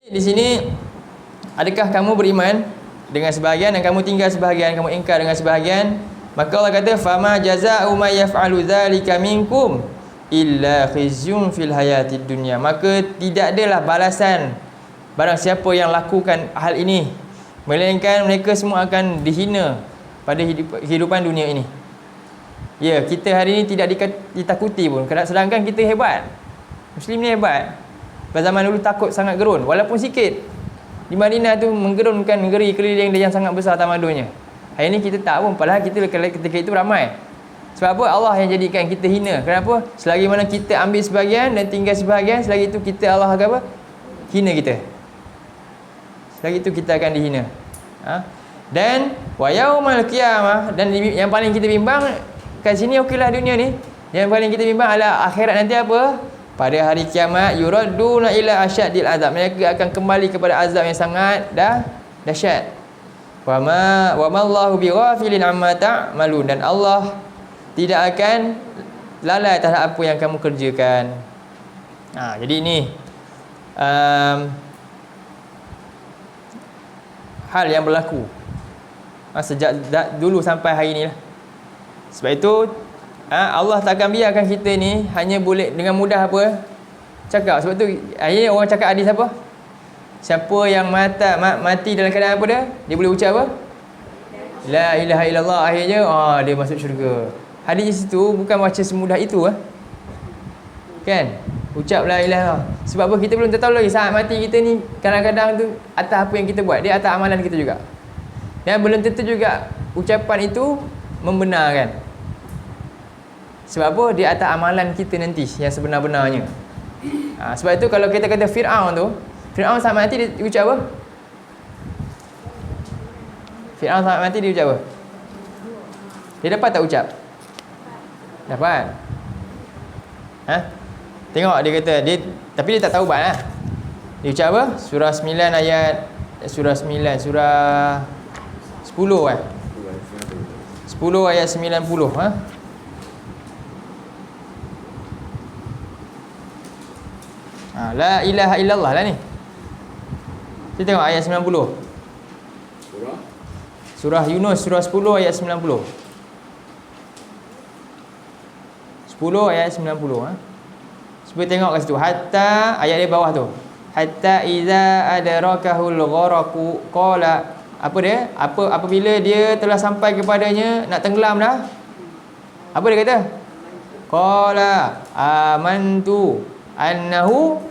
Di sini, adakah kamu beriman dengan sebahagian dan kamu tinggal sebahagian, kamu ingkar dengan sebahagian? Maka Allah kata, fama jazaa'u may yaf'alu dzalika minkum illa khizyun fil hayatid dunya. Maka tidak adalah balasan barang siapa yang lakukan hal ini, melainkan mereka semua akan dihina pada kehidupan dunia ini. Ya, kita hari ini tidak ditakuti pun, sedangkan kita hebat. Muslim ni hebat. Pada zaman dulu takut sangat gerun, walaupun sikit. Di Madinah tu menggerunkan negeri keliling dia yang sangat besar tamadunnya. Hari ini kita tak pun, padahal kita ketika itu ramai. Sebab apa? Allah yang jadikan kita hina. Kenapa? Selagi mana kita ambil sebahagian dan tinggal sebahagian, selagi itu kita Allah akan apa? Hina kita. Selagi itu kita akan dihina. Dan wa yaumal qiyamah, dan yang paling kita bimbang kat sini, okeylah dunia ni. Yang paling kita bimbang adalah akhirat nanti apa? Pada hari kiamat, yuraduna ila asyaddil azab. Mereka akan kembali kepada azab yang sangat dahsyat. Wa ma Allahu bighafilin amma ta'malun. Dan Allah tidak akan lalai terhadap apa yang kamu kerjakan. Jadi ini hal yang berlaku sejak dulu sampai hari ini lah. Sebab itu Allah takkan biarkan kita ni hanya boleh dengan mudah apa cakap. Sebab tu akhirnya orang cakap hadis apa? Siapa yang mati dalam keadaan apa dia boleh ucap apa? La ilaha illallah, akhirnya dia masuk syurga. Hadis itu bukan baca semudah itu kan? Ucap la ilaha. Sebab apa? Kita belum tahu lagi saat mati kita ni kadang-kadang tu atas apa yang kita buat, dia atas amalan kita juga. Dan belum tentu juga ucapan itu membenarkan. Sebab apa? Dia atas amalan kita nanti yang sebenar-benarnya. Sebab itu kalau kita kata Fir'aun saat mati dia ucap apa? Fir'aun saat mati dia ucap apa? Dia dapat tak ucap? Dapat. Tengok dia kata tapi dia tak tahu ubat lah. Dia ucap apa? Surah 9 ayat surah 10 kan? 10 ayat 90 La ilaha illallah lah ni. Kita tengok ayat 90. Surah Yunus surah 10 ayat 90. 10 ayat 90 Cuba tengok kat situ. Hatta, ayat di bawah tu. Hatta iza adrakahul gharaqu qala, apa dia? Apabila dia telah sampai kepadanya, nak tenggelam dah. Apa dia kata? Qala amantu annahu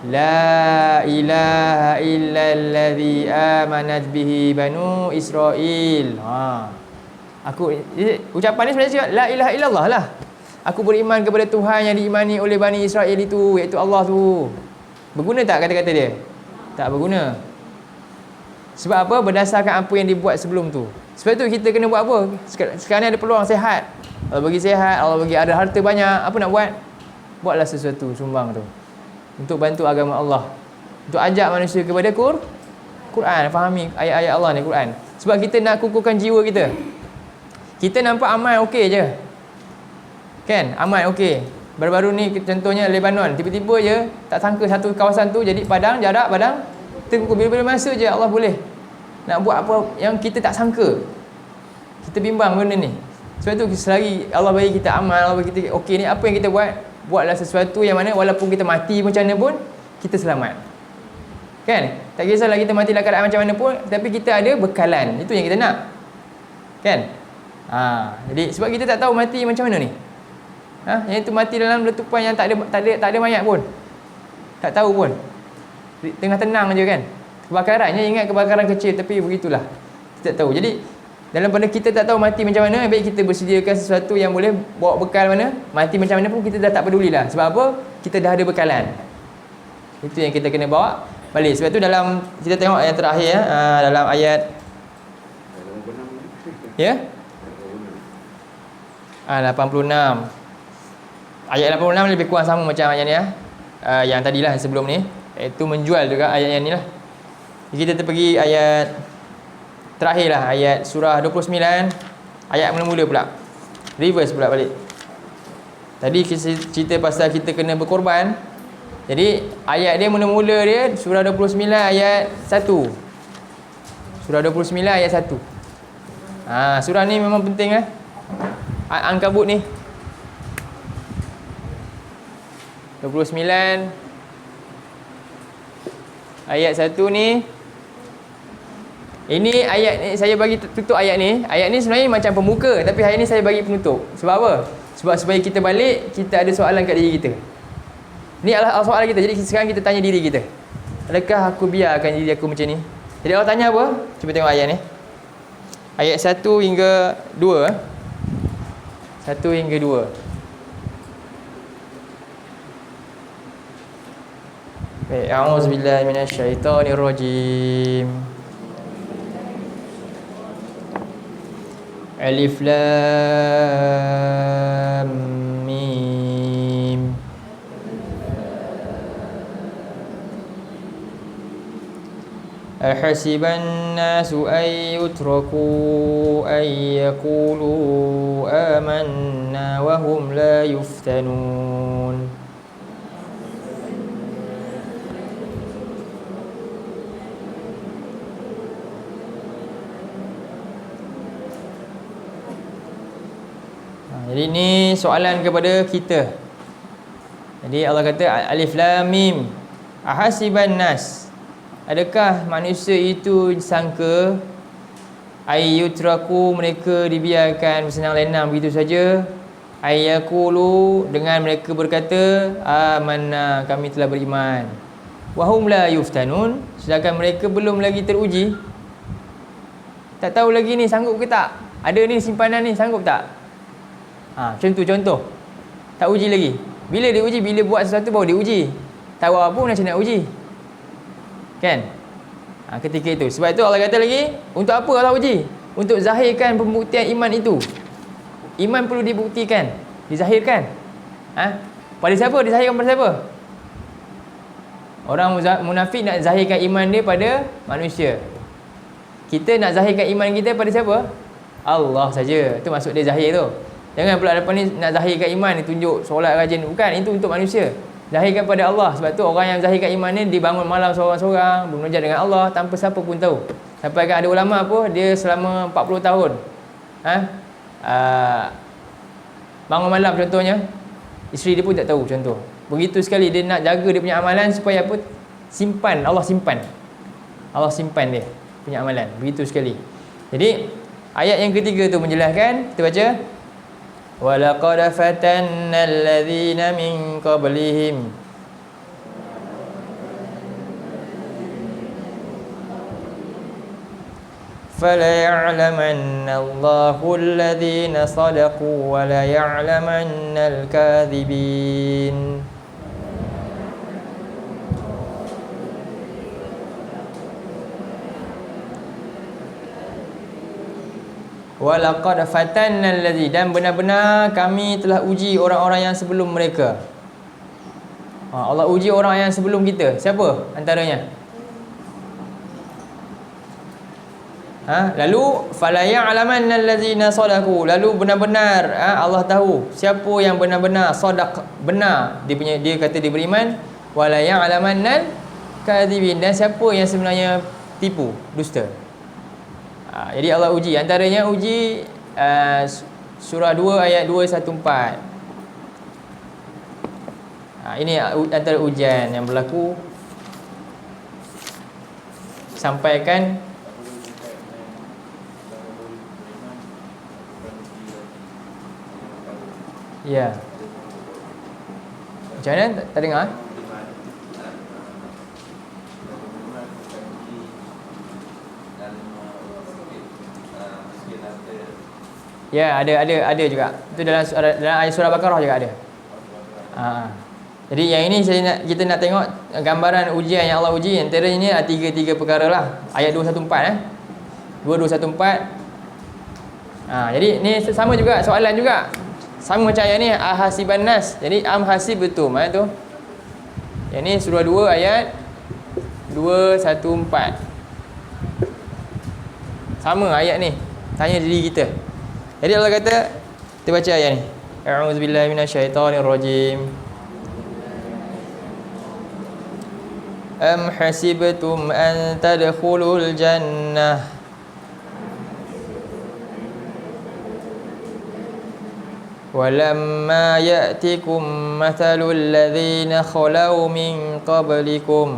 la ilaha illalladzi amanat bihi banu Israel. Ucapan ni sebenarnya la ilaha illallah lah. Aku beriman kepada Tuhan yang diimani oleh Bani Israel itu, iaitu Allah tu. Berguna tak kata-kata dia? Tak berguna. Sebab apa? Berdasarkan apa yang dibuat sebelum tu. Sebab tu kita kena buat apa? Sekarang ni ada peluang sehat. Allah bagi sehat, Allah bagi ada harta banyak. Apa nak buat? Buatlah sesuatu, sumbang tu, untuk bantu agama Allah, untuk ajak manusia kepada Quran. Fahami ayat-ayat Allah ni, Quran. Sebab kita nak kukuhkan jiwa kita. Kita nampak amal okey je kan? Amal okey. Baru-baru ni contohnya Lebanon, tiba-tiba je tak sangka satu kawasan tu jadi padang, jarak padang terkukur. Bila-bila masa je Allah boleh nak buat apa yang kita tak sangka. Kita bimbang benda ni. Sebab tu selagi Allah bagi kita amal, Allah bagi kita okey ni, apa yang kita buatlah sesuatu yang mana walaupun kita mati macam mana pun kita selamat. Kan? Tak kisahlah kita mati dalam keadaan macam mana pun, tapi kita ada bekalan. Itu yang kita nak. Kan? Jadi sebab kita tak tahu mati macam mana ni. Yang itu mati dalam letupan yang tak ada mayat pun. Tak tahu pun. Tengah tenang je kan. Kebakarannya ingat kebakaran kecil, tapi begitulah. Kita tak tahu. Jadi dalam pada kita tak tahu mati macam mana, baik kita bersediakan sesuatu yang boleh bawa bekal mana. Mati macam mana pun kita dah tak pedulilah. Sebab apa? Kita dah ada bekalan. Itu yang kita kena bawa balik. Sebab tu dalam, kita tengok yang terakhir dalam ayat 86. Ayat 86 lebih kurang sama macam ayat ni yang tadilah sebelum ni, iaitu menjual juga ayat yang ni lah. Kita pergi ayat terakhir lah, ayat surah 29, ayat mula-mula pula, reverse pula balik. Tadi kita cerita pasal kita kena berkorban. Jadi ayat dia mula-mula dia surah 29 ayat 1. Surah 29 ayat 1. Surah ni memang penting Ankabut ni 29 ayat 1 ni. Ini ayat ni saya bagi tutup ayat ni. Ayat ni sebenarnya macam pembuka, tapi hari ni saya bagi penutup. Sebab apa? Sebab supaya kita balik, kita ada soalan kat diri kita. Ni adalah soalan kita. Jadi sekarang kita tanya diri kita, adakah aku biarkan diri aku macam ni? Jadi Allah tanya apa? Cuba tengok ayat ni. Ayat 1 hingga 2. 1 hingga 2. Baik, a'udzubillahi minasyaitonirrajim. Alif lam mim. Ahasiban nasu ay yutraku ay yaqulu amanna wa hum la yuftanun. Jadi ni soalan kepada kita. Jadi Allah kata alif lam mim. Ahasiban nas, adakah manusia itu sangka ayyutraku, mereka dibiarkan bersenang lenang begitu saja, ayyakulu, dengan mereka berkata amanna, kami telah beriman, wahum la yuftanun, sedangkan mereka belum lagi teruji. Tak tahu lagi ni sanggup ke tak, ada ni simpanan ni, sanggup tak? Contoh tak uji lagi. Bila dia uji? Bila buat sesuatu baru dia uji. Tahu apa pun macam nak uji, kan? Ketika itu. Sebab itu Allah kata lagi, untuk apa Allah uji? Untuk zahirkan pembuktian iman itu. Iman perlu dibuktikan, dizahirkan. Pada siapa? Dizahirkan pada siapa? Orang munafik nak zahirkan iman dia pada manusia. Kita nak zahirkan iman kita pada siapa? Allah saja. Itu maksud dia zahir tu. Jangan pula depan ni nak zahirkan iman ni tunjuk solat rajin. Bukan, itu untuk manusia. Zahirkan pada Allah. Sebab tu orang yang zahirkan iman ni, dia bangun malam seorang-seorang, bermunajat dengan Allah tanpa siapa pun tahu. Sampai kan ada ulama apa, dia selama 40 tahun bangun malam contohnya, isteri dia pun tak tahu contoh. Begitu sekali dia nak jaga dia punya amalan supaya apa? Simpan, Allah simpan. Allah simpan dia punya amalan. Begitu sekali. Jadi ayat yang ketiga tu menjelaskan, kita baca, walaqad fatanna alladhina min qablihim fala ya'lamanna Allahu alladhina sadaqu wa la ya'lamanna al-kadhibin. Walaqad fatanna allazi, dan benar-benar kami telah uji orang-orang yang sebelum mereka. Allah uji orang yang sebelum kita. Siapa antaranya? Lalu fala ya'lamanna allazina sadaqu, lalu benar-benar Allah tahu siapa yang benar-benar sadaq, benar dia kata dia beriman, wala ya'lamanna kadhibin, dan siapa yang sebenarnya tipu, dusta. Jadi Allah uji, antaranya uji surah 2 ayat 214. Ini antara ujian yang berlaku. Sampaikan ya. Macam mana? Tak dengar? Ya, ada juga. Itu dalam ayat surah Baqarah juga ada. Jadi yang ini kita nak tengok gambaran ujian yang Allah uji. Antara ini ada tiga perkara lah. Ayat 214 214. Jadi ni sama juga, soalan juga. Sama macam ayat ni, ahasiban nas. Jadi am hasib betul tu. Yang ni surah 2 ayat 214. Sama ayat ni. Tanya diri kita. Jadi Allah kata, kita baca ayat ni. A'udzubillahi minasyaitonirrajim. أم حسبتم أن تدخلوا الجنة ولما يأتكم مثل الذين خلوا من قبلكم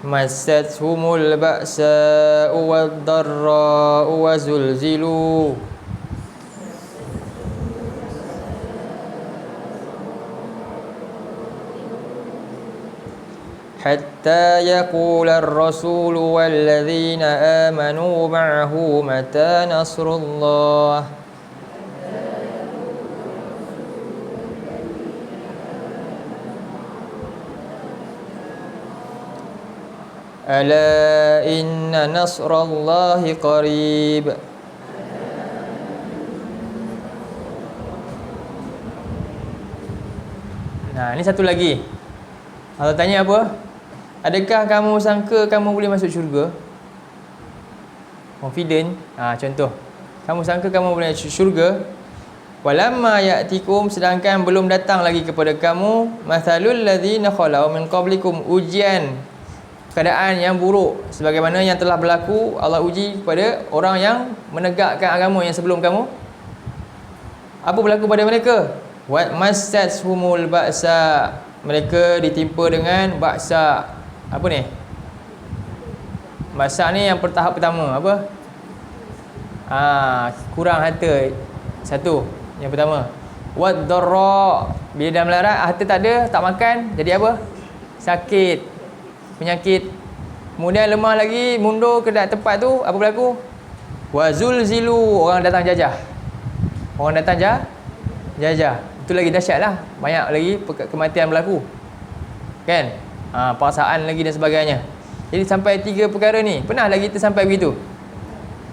مستهم البأساء والضراء وزلزلوا حتى يقول الرسول والذين آمنوا معه متى نصر الله ألا إن نصر الله قريب. Nah, ini satu lagi. Allah tanya apa? Adakah kamu sangka kamu boleh masuk syurga? Confident. Contoh. Kamu sangka kamu boleh masuk syurga? Walamma ya'tikum, sedangkan belum datang lagi kepada kamu mathalul ladzina khalau min qablikum, ujian keadaan yang buruk sebagaimana yang telah berlaku. Allah uji kepada orang yang menegakkan agama yang sebelum kamu. Apa berlaku pada mereka? Wa massathumul ba'sa, mereka ditimpa dengan ba'sa. Apa ni? Ba'sa ni yang tahap pertama apa? Kurang harta. Satu, yang pertama. Wad darra, bila dah melarat, harta tak ada, tak makan, jadi apa? Sakit, penyakit. Kemudian lemah lagi, mundur ke tempat tu, apa berlaku? Wazul zilu, orang datang jajah. Orang datang jajah. Itu lagi dahsyat lah. Banyak lagi kematian berlaku, kan? Paksaan lagi dan sebagainya. Jadi sampai 3 perkara ni. Pernah lagi kita sampai begitu?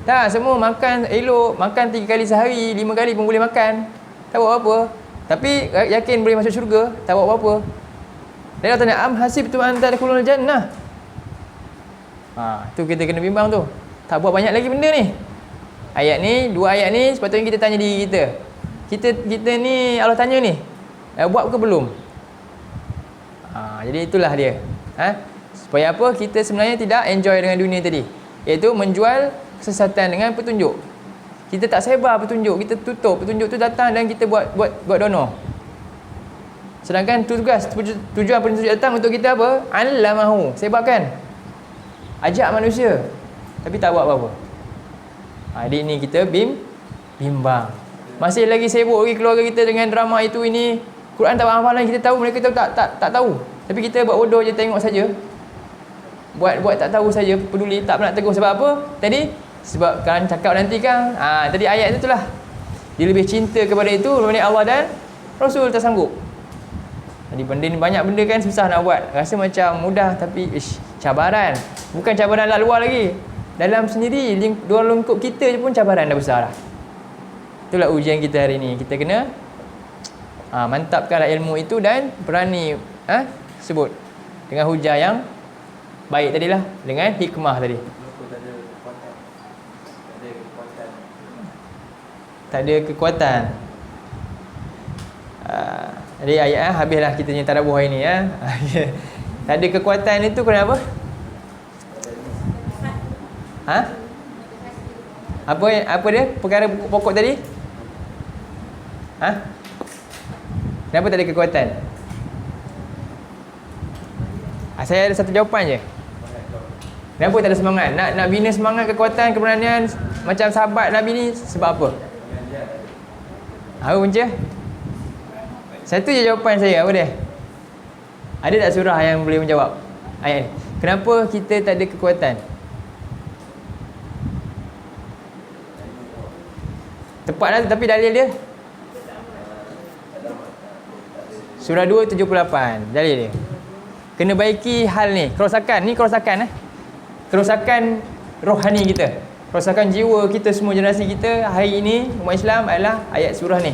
Tak, semua makan elok, makan 3 kali sehari, 5 kali pun boleh makan, tak buat apa-apa. Tapi yakin boleh masuk syurga, tak buat apa-apa. Dan Allah tanya, am hasibtum an tadkhulul jannah. Tu kita kena bimbang tu. Tak buat banyak lagi benda ni. Ayat ni, 2 ayat ni sepatutnya kita tanya diri kita. Kita ni Allah tanya ni, buat ke belum? Jadi itulah dia. Supaya apa? Kita sebenarnya tidak enjoy dengan dunia tadi, iaitu menjual kesesatan dengan petunjuk. Kita tak sebar petunjuk, kita tutup petunjuk tu datang dan kita buat donor. Sedangkan tujuan petunjuk datang untuk kita apa? Allamahu, sebarkan. Ajak manusia, tapi tak buat apa-apa. Jadi ni kita bimbang. Masih lagi sibuk lagi keluarga kita dengan drama itu ini. Quran tak faham lagi, kita tahu, mereka tahu tak tahu. Tapi kita buat bodoh je, tengok saja. Buat tak tahu saja, peduli, tak nak tegur. Sebab apa? Tadi sebab kan cakap nanti kan. Tadi ayat itu lah. Dia lebih cinta kepada itu daripada Allah dan Rasul, tak sanggup. Jadi benda ni, banyak benda kan susah nak buat. Rasa macam mudah tapi cabaran. Bukan cabaran lah luar lagi. Dalam sendiri, dalam lingkup kita je pun cabaran dah besar lah. Itulah ujian kita hari ni. Kita kena mantapkanlah ilmu itu dan berani sebut dengan hujah yang baik tadilah, dengan hikmah tadi. Tak ada kekuatan. Jadi ayat habislah kita punya tadabbur hari ni Tak ada kekuatan itu kenapa? Apa dia? Perkara pokok tadi? Kenapa tak ada kekuatan? Saya ada satu jawapan je. Kenapa tak ada semangat? Nak bina semangat, kekuatan, keberanian macam sahabat Nabi ni sebab apa? Apa punca? Satu je jawapan saya. Apa dia? Ada tak surah yang boleh menjawab ayat ni? Kenapa kita tak ada kekuatan? Tepat lah, tapi dalil dia Surah 2, 78. Dalil dia, kena baiki hal ni. Kerosakan rohani kita, kerosakan jiwa kita, semua generasi kita hari ini umat Islam adalah ayat surah ni.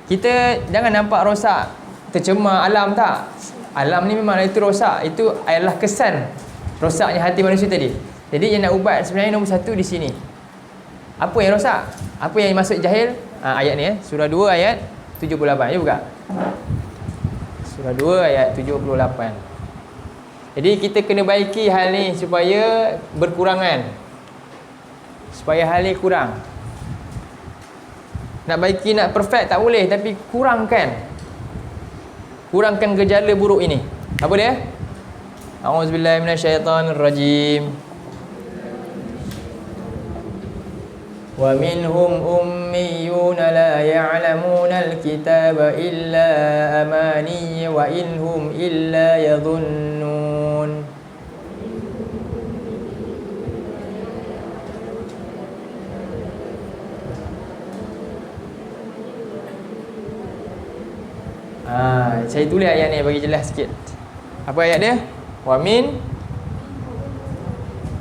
Kita jangan nampak rosak, tercemar alam, tak. Alam ni memang itu rosak. Itu adalah kesan rosaknya hati manusia tadi. Jadi yang nak ubat sebenarnya nombor 1 di sini. Apa yang rosak? Apa yang masuk jahil? Ayat ni surah 2 ayat 78. Ya buka. Surah 2 ayat 78. Jadi kita kena baiki hal ni supaya berkurangan. Supaya hal ni kurang. Nak baiki, nak perfect tak boleh, tapi kurangkan. Kurangkan gejala buruk ini. Apa dia? A'udzubillahi minasyaitonirrajim. Wa minhum ummiyuna la ya'lamuna al-kitaba illa amani wa inhum illa yadhunnun. Saya tulis ayat ni bagi jelas sikit. Apa ayat dia? Wa min